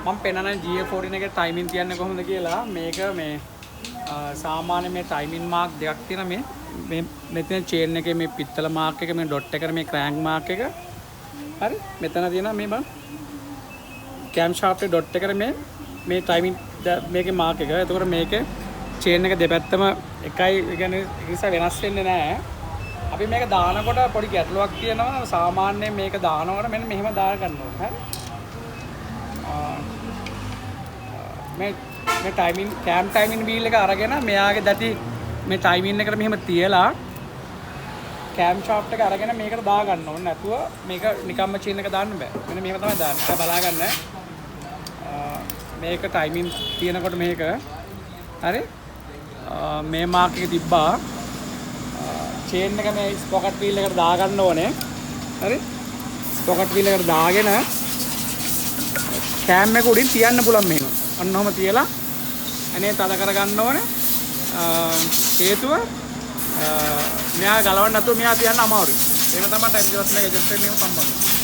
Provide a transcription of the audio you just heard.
මම පෙන්නන GA14 එකේ ටයිමින් තියන්නේ කොහොමද කියලා. මේක මේ සාමාන්‍ය මේ ටයිමින් මාක් දෙකක් තියෙනවා. මේ මෙතන චේන් එකේ මේ පිත්තල මාක් එක, මේ ඩොට් එකට මේ ක්‍රෑන්ක් මාක් එක. හරි. මෙතන තියෙනවා මේ බලන්න. කැම් ෂාෆ්ට් ඩොට් එකට මේ ටයිමින් මේකේ මාක් එක. එතකොට මේකේ චේන් එක දෙපැත්තම එකයි. ඒ කියන්නේ ඒ නිසා වෙනස් වෙන්නේ නැහැ. අපි මේක දානකොට පොඩි ගැටලුවක් තියෙනවා. සාමාන්‍යයෙන් මේක දානකොට මෙන්න මෙහෙම දාන ගන්න ඕනේ. හරි. මේ ටයිමින් කැම් ටයිමින් වීල් එක අරගෙන මෙයාගේ දැටි මේ ටයිමින් එකට මෙහෙම තියලා කැම් ෂාෆ්ට් එක අරගෙන මේකට දා ගන්න ඕනේ. නැතුව මේක නිකම්ම චේන් එක දාන්න බෑ. මෙන්න මේක තමයි දාන්න. ඒක බලා ගන්න. මේක ටයිමින් තියෙනකොට මේක හරි මේ මාක් එක තිබ්බා. චේන් එක මේ ස්පොකට් වීල් එකට දා ගන්න ඕනේ. හරි. ස්පොකට් වීල් එකට දාගෙන කැම් එක උඩින් තියන්න පුළුවන් මෙහෙම. අන්න ඔහම තියලා අනේ තද කර ගන්න ඕනේ. හේතුව මෙයා ගලවන්න නැතුව මෙයා තියන්න අමාරුයි. ඒක තමයි ටයිම් එකත් මේක ඇඩ්ජස්ට් වෙන්නේ සම්බන්ධයි.